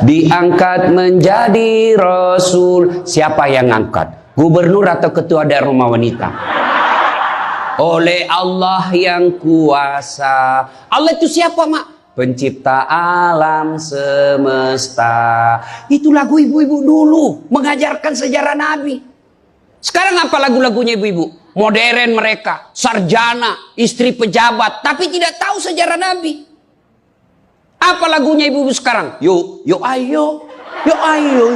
diangkat menjadi rasul. Siapa yang angkat? Gubernur atau ketua daerah rumah wanita? Oleh Allah yang kuasa. Allah itu siapa, Mak? Pencipta alam semesta. Itu lagu ibu-ibu dulu mengajarkan sejarah Nabi. Sekarang apa lagu-lagunya ibu-ibu? Modern mereka, sarjana, istri pejabat, tapi tidak tahu sejarah Nabi. Apa lagunya ibu-ibu sekarang? Yo, yo ayo. Yo ayo,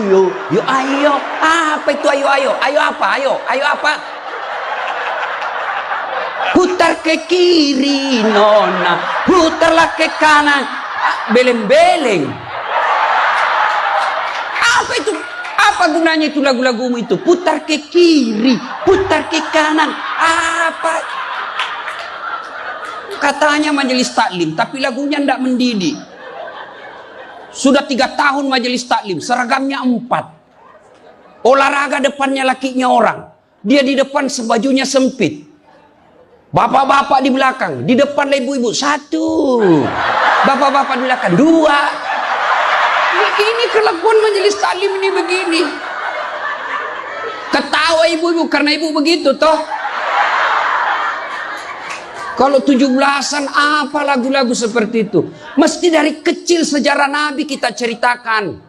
yo ayo. Apa itu ayo ayo? Ayo apa? Ayo apa? Putar ke kiri nona, putarlah ke kanan. Beleng-beleng. Apa itu? Apa gunanya itu lagu-lagumu itu? Putar ke kiri, putar ke kanan. Apa? Katanya majelis taklim, tapi lagunya tidak mendidik. Sudah 3 tahun majelis taklim, seragamnya 4. Olahraga depannya lakinya orang. Dia di depan sebajunya sempit. Bapak-bapak di belakang, di depan ibu-ibu 1. Bapak-bapak di belakang 2. Ini kelakuan majelis taklim ini begini. Ketawa ibu-ibu karena ibu begitu toh. Kalau 17-an apa lagu-lagu seperti itu? Mesti dari kecil sejarah Nabi kita ceritakan.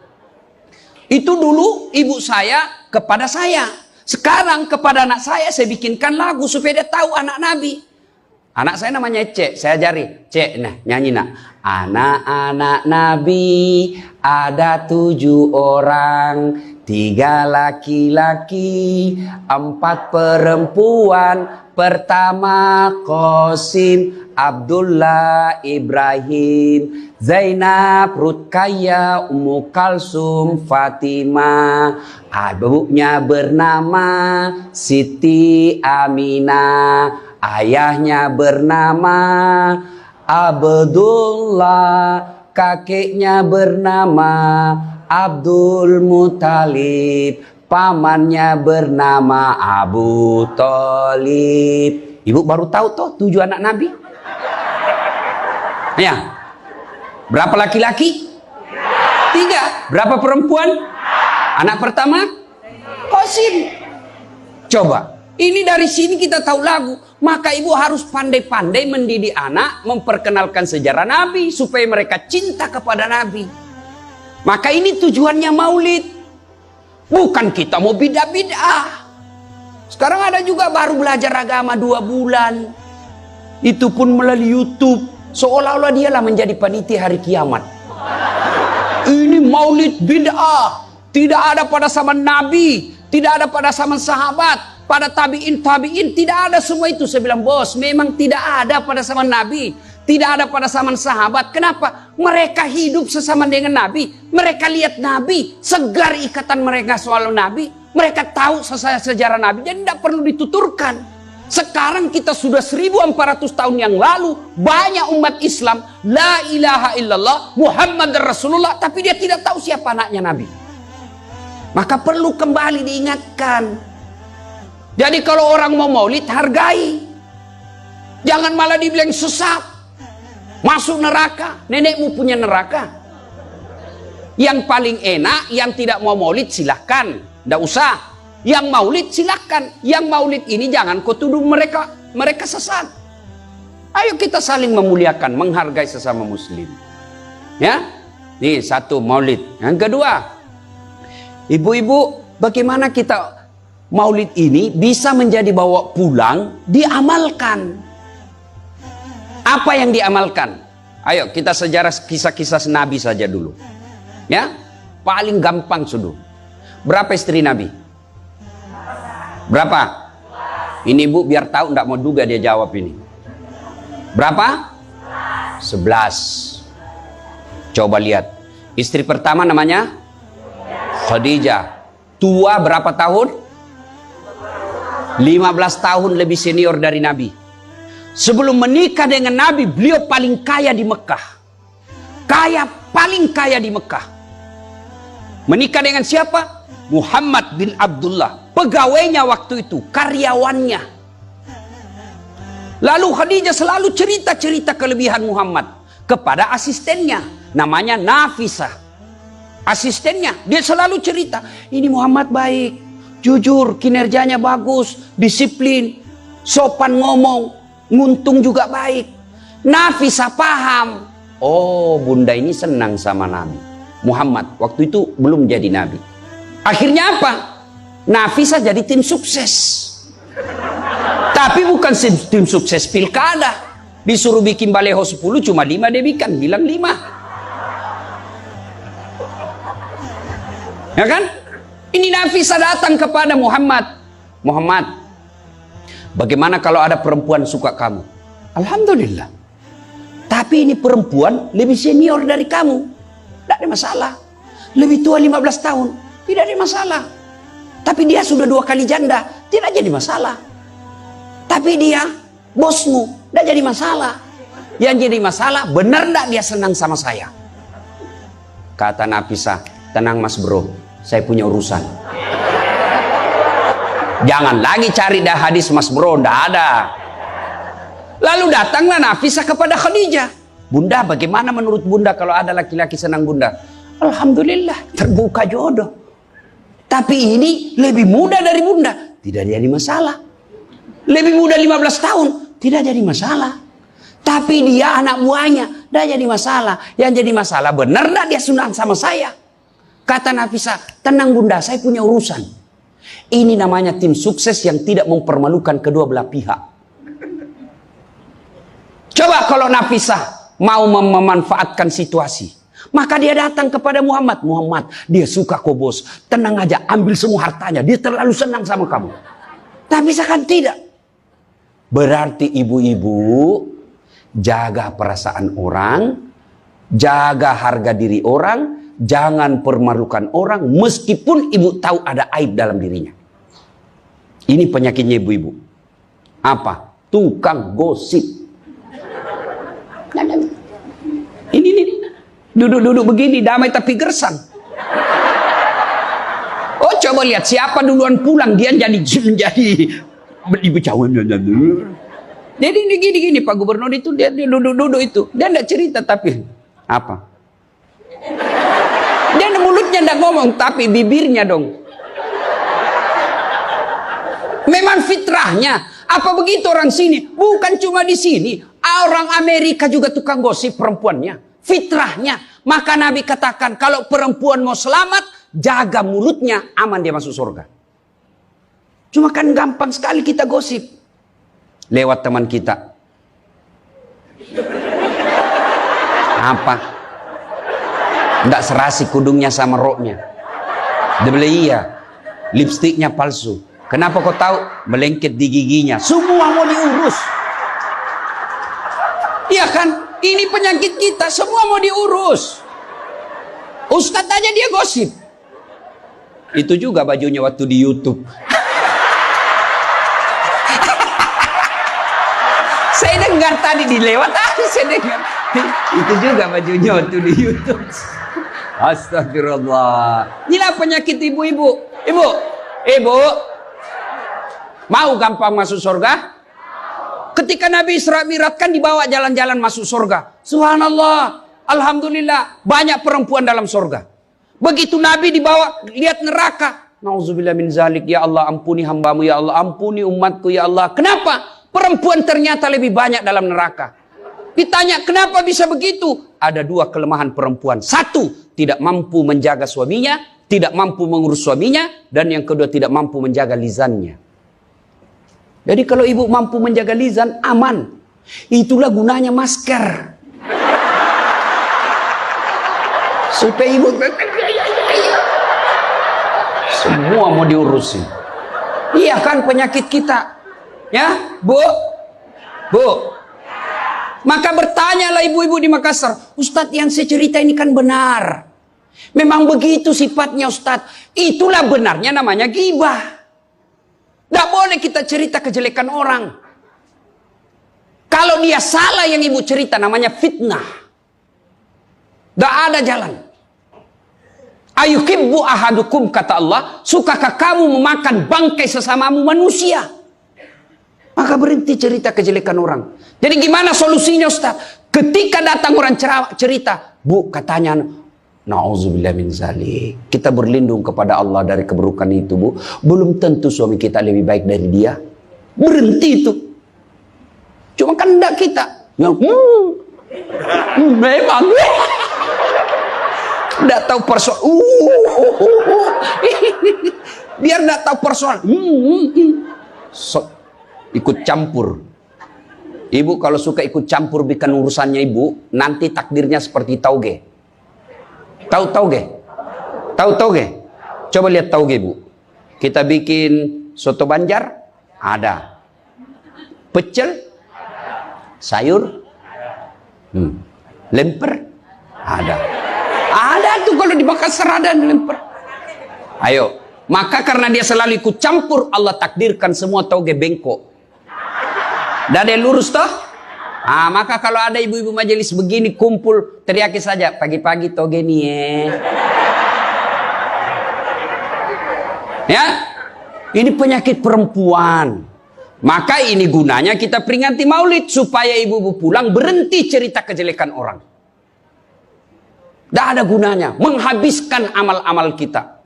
Itu dulu ibu saya kepada saya. Sekarang kepada anak saya bikinkan lagu supaya dia tahu anak Nabi. Anak saya namanya Cek, saya ajari. Cek, nah nyanyi nak. Anak-anak Nabi ada 7 orang. 3 laki-laki, 4 perempuan. Pertama Qasim, Abdullah, Ibrahim, Zainab, Rutkaya, Ummu Kalsum, Fatimah. Ibunya bernama Siti Aminah. Ayahnya bernama Abdullah. Kakeknya bernama Abdul Muthalib. Pamannya bernama Abu Thalib. Ibu baru tahu toh 7 anak Nabi? Ya. Berapa laki-laki? 3. Berapa perempuan? Anak pertama? Qasim. Coba. Ini dari sini kita tahu lagu. Maka ibu harus pandai-pandai mendidik anak, memperkenalkan sejarah Nabi supaya mereka cinta kepada Nabi. Maka ini tujuannya maulid. Bukan kita mau bid'ah. Sekarang ada juga baru belajar agama 2 bulan. Itu pun melalui YouTube. Seolah-olah dialah menjadi panitia hari kiamat. Ini maulid bid'ah. Tidak ada pada zaman Nabi. Tidak ada pada zaman sahabat. Pada tabi'in. Tidak ada semua itu. Saya bilang, bos, memang tidak ada pada zaman Nabi. Tidak ada pada zaman sahabat. Kenapa? Mereka hidup sesama dengan Nabi. Mereka lihat Nabi. Segar ikatan mereka soal Nabi. Mereka tahu sejarah Nabi. Jadi tidak perlu dituturkan. Sekarang kita sudah 1400 tahun yang lalu. Banyak umat Islam. La ilaha illallah. Muhammad Rasulullah. Tapi dia tidak tahu siapa anaknya Nabi. Maka perlu kembali diingatkan. Jadi kalau orang mau maulid, hargai. Jangan malah dibilang sesat. Masuk neraka, nenekmu punya neraka. Yang paling enak, yang tidak mau maulid silahkan, tidak usah. Yang maulid silahkan. Yang maulid ini jangan kau tuduh mereka sesat. Ayo kita saling memuliakan, menghargai sesama muslim. Ya, ini 1 maulid. Yang kedua, ibu-ibu, bagaimana kita maulid ini bisa menjadi bawa pulang, diamalkan. Apa yang diamalkan? Ayo kita sejarah kisah-kisah Nabi saja dulu. Ya, paling gampang sudah. Berapa istri Nabi? Berapa? Ini ibu biar tahu, tidak mau duga dia jawab ini. Berapa? 11. Coba lihat. Istri pertama namanya Khadijah. Tua berapa tahun? 15 tahun lebih senior dari Nabi. Sebelum menikah dengan Nabi, beliau paling kaya di Mekah. Paling kaya di Mekah. Menikah dengan siapa? Muhammad bin Abdullah. Pegawainya waktu itu, karyawannya. Lalu Khadijah selalu cerita-cerita kelebihan Muhammad kepada asistennya. namanya Nafisah. Asistennya, dia selalu cerita, ini Muhammad baik, jujur, kinerjanya bagus, disiplin, sopan ngomong, nguntung juga baik. Nafisah paham, oh bunda ini senang sama Nabi Muhammad. Waktu itu belum jadi Nabi. Akhirnya apa? Nafisah jadi tim sukses. Tapi bukan tim sukses pilkada. Disuruh bikin baleho 10, cuma 5 dia bilang 5. Ya kan? Ini Nafisah datang kepada Muhammad. Muhammad, bagaimana kalau ada perempuan suka kamu? Alhamdulillah. Tapi ini perempuan lebih senior dari kamu. Tidak ada masalah. Lebih tua 15 tahun. Tidak ada masalah. Tapi dia sudah 2 kali janda. Tidak jadi masalah. Tapi dia bosmu. Tidak jadi masalah. Yang jadi masalah, benar tidak dia senang sama saya? Kata Nafisah, tenang mas bro, saya punya urusan. Jangan lagi cari dah hadis mas bro, tidak ada. Lalu datanglah Nafisah kepada Khadijah. Bunda, bagaimana menurut bunda kalau ada laki-laki senang bunda? Alhamdulillah, terbuka jodoh. Tapi ini lebih muda dari bunda, tidak jadi masalah. Lebih muda 15 tahun, tidak jadi masalah. Tapi dia anak buahnya, tidak jadi masalah. Yang jadi masalah, benar tidak dia senang sama saya? Kata Nafisah, tenang bunda, saya punya urusan. Ini namanya tim sukses yang tidak mempermalukan kedua belah pihak. Coba kalau Nafisah mau memanfaatkan situasi, maka dia datang kepada Muhammad. Muhammad, dia suka kok bos. Tenang aja, ambil semua hartanya. Dia terlalu senang sama kamu. Nafisah kan tidak. Berarti ibu-ibu jaga perasaan orang, jaga harga diri orang, jangan permalukan orang meskipun ibu tahu ada aib dalam dirinya. Ini penyakitnya ibu-ibu. Apa? Tukang gosip. Ini duduk-duduk begini damai tapi gersang. Oh coba lihat siapa duluan pulang, dia jadi ibu cawan. Jadi gini Pak Gubernur itu dia duduk-duduk itu, dia tidak cerita tapi apa? Dia mulutnya tidak ngomong tapi bibirnya dong. Memang fitrahnya. Apa begitu orang sini? Bukan cuma di sini. Orang Amerika juga tukang gosip perempuannya. Fitrahnya. Maka Nabi katakan kalau perempuan mau selamat, jaga mulutnya, aman dia masuk surga. Cuma kan gampang sekali kita gosip. Lewat teman kita. Apa? Tidak serasi kudungnya sama roknya. Dia beli iya. Lipstiknya palsu. Kenapa kau tahu? Melengket di giginya. Semua mau diurus. Iya kan? Ini penyakit kita. Semua mau diurus. Ustadz aja dia gosip. Itu juga bajunya waktu di YouTube. Saya dengar tadi dilewat tadi saya dengar. Itu juga bajunya waktu di YouTube. Astagfirullah. Inilah penyakit ibu-ibu. Ibu. Mau gampang masuk surga? Ketika Nabi Isra Mi'raj kan dibawa jalan-jalan masuk surga. Subhanallah. Alhamdulillah. Banyak perempuan dalam surga. Begitu Nabi dibawa lihat neraka. Nauzubillah min zalik. Ya Allah ampuni hambamu. Ya Allah ampuni umatku. Ya Allah. Kenapa? Perempuan ternyata lebih banyak dalam neraka. Ditanya kenapa bisa begitu? Ada 2 kelemahan perempuan. 1, tidak mampu menjaga suaminya. Tidak mampu mengurus suaminya. Dan yang kedua tidak mampu menjaga lisannya. Jadi kalau ibu mampu menjaga lisan, aman. Itulah gunanya masker. Supaya ibu semua mau diurusin. Iya kan penyakit kita. Ya, Bu. Maka bertanyalah ibu-ibu di Makassar. Ustadz yang saya cerita ini kan benar. Memang begitu sifatnya Ustadz. Itulah benarnya namanya ghibah. Tidak boleh kita cerita kejelekan orang. Kalau dia salah yang ibu cerita namanya fitnah. Tidak ada jalan. Ayuhibbu ahadukum kata Allah. Sukakah kamu memakan bangkai sesamamu manusia? Maka berhenti cerita kejelekan orang. Jadi gimana solusinya Ustaz? Ketika datang orang cerita. Bu, katanya, na'udzubillah min zalik. Kita berlindung kepada Allah dari keburukan itu, Bu. Belum tentu suami kita lebih baik dari dia. Berhenti itu. Cuma kan enggak kita. Yang, memang. Enggak tahu persoalan. Biar enggak tahu persoalan. Ikut campur. Ibu kalau suka ikut campur bikin urusannya ibu, nanti takdirnya seperti tauge. Tahu tauge? Tahu tauge? Coba lihat tauge, Bu. Kita bikin soto Banjar, ada. Pecel, sayur, lemper, ada. Ada tuh kalau di Makassar ada lemper. Ayo, maka karena dia selalu ikut campur, Allah takdirkan semua tauge bengkok. Dah ada lurus toh? Maka kalau ada ibu-ibu majelis begini kumpul, teriaki saja, pagi-pagi toge nih ya. Ini penyakit perempuan. Maka ini gunanya kita peringati maulid supaya ibu-ibu pulang berhenti cerita kejelekan orang. Dah ada gunanya, menghabiskan amal-amal kita.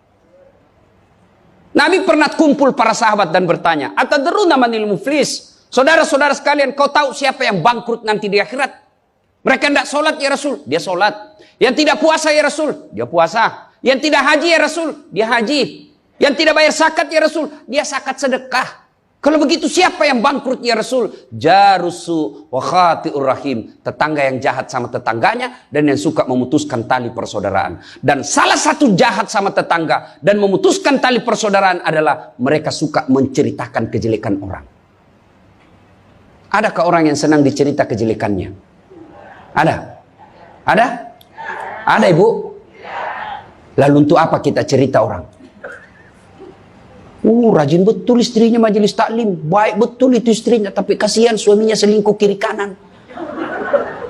Nabi pernah kumpul para sahabat dan bertanya, "Atadruna manil muflis?" Saudara-saudara sekalian, kau tahu siapa yang bangkrut nanti di akhirat? Mereka tidak sholat ya Rasul, dia sholat. Yang tidak puasa ya Rasul, dia puasa. Yang tidak haji ya Rasul, dia haji. Yang tidak bayar zakat ya Rasul, dia zakat sedekah. Kalau begitu siapa yang bangkrut ya Rasul? Jarusu wa khati'ur rahim. Tetangga yang jahat sama tetangganya dan yang suka memutuskan tali persaudaraan. Dan salah satu jahat sama tetangga dan memutuskan tali persaudaraan adalah mereka suka menceritakan kejelekan orang. Adakah orang yang senang dicerita kejelekannya? Ada? Ada? Ada, Ibu? Lalu untuk apa kita cerita orang? Rajin betul istrinya majelis taklim. Baik betul itu istrinya, tapi kasihan suaminya selingkuh kiri kanan.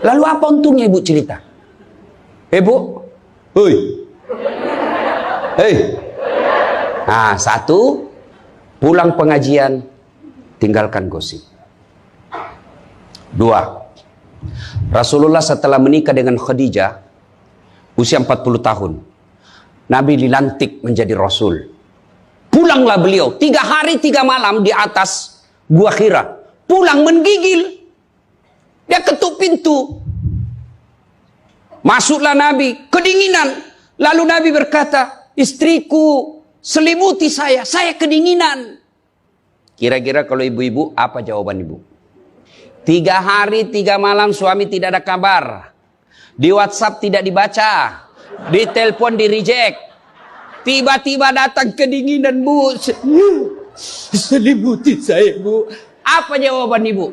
Lalu apa untungnya Ibu cerita? Ibu? Hei. Hei. Satu, pulang pengajian, tinggalkan gosip. Dua, Rasulullah setelah menikah dengan Khadijah usia 40 tahun, Nabi dilantik menjadi Rasul. Pulanglah beliau 3 hari 3 malam di atas Gua Hira. Pulang menggigil. Dia ketuk pintu. Masuklah Nabi, kedinginan. Lalu Nabi berkata, istriku selimuti saya kedinginan. Kira-kira kalau ibu-ibu apa jawaban ibu? 3 hari 3 malam suami tidak ada kabar. Di WhatsApp tidak dibaca. Di telepon di reject. Tiba-tiba datang kedinginan, Bu. Selimuti saya, Bu. Apa jawaban ibu?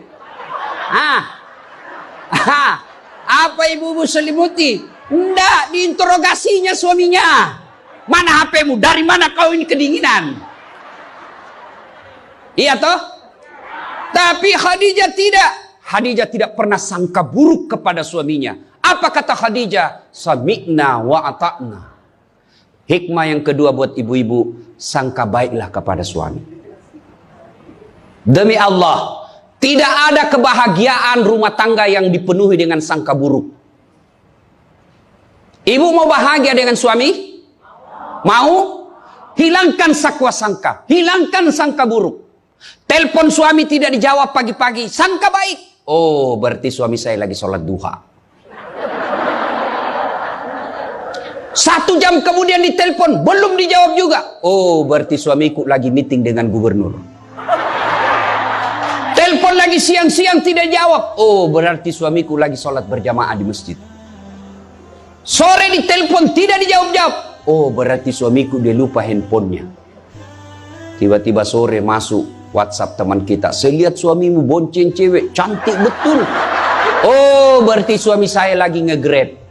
Apa ibu selimuti? Enggak, diinterogasinya suaminya. Mana HP-mu? Dari mana kau ini kedinginan? Iya toh? Tapi Khadijah tidak. Khadijah tidak pernah sangka buruk kepada suaminya. Apa kata Khadijah? Sami'na wa ata'na. Hikmah yang kedua buat ibu-ibu, sangka baiklah kepada suami. Demi Allah, tidak ada kebahagiaan rumah tangga yang dipenuhi dengan sangka buruk. Ibu mau bahagia dengan suami? Mau? Hilangkan sakwa sangka, hilangkan sangka buruk. Telepon suami tidak dijawab pagi-pagi, sangka baik. Oh, berarti suami saya lagi sholat duha. 1 jam kemudian ditelepon, belum dijawab juga. Oh, berarti suamiku lagi meeting dengan gubernur. Telepon lagi siang-siang tidak jawab. Oh, berarti suamiku lagi sholat berjamaah di masjid. Sore ditelepon tidak dijawab-jawab. Oh, berarti suamiku dia lupa handphonenya. Tiba-tiba sore masuk WhatsApp teman kita. Saya lihat suamimu bonceng cewek, cantik betul. Oh, berarti suami saya lagi nge-grab.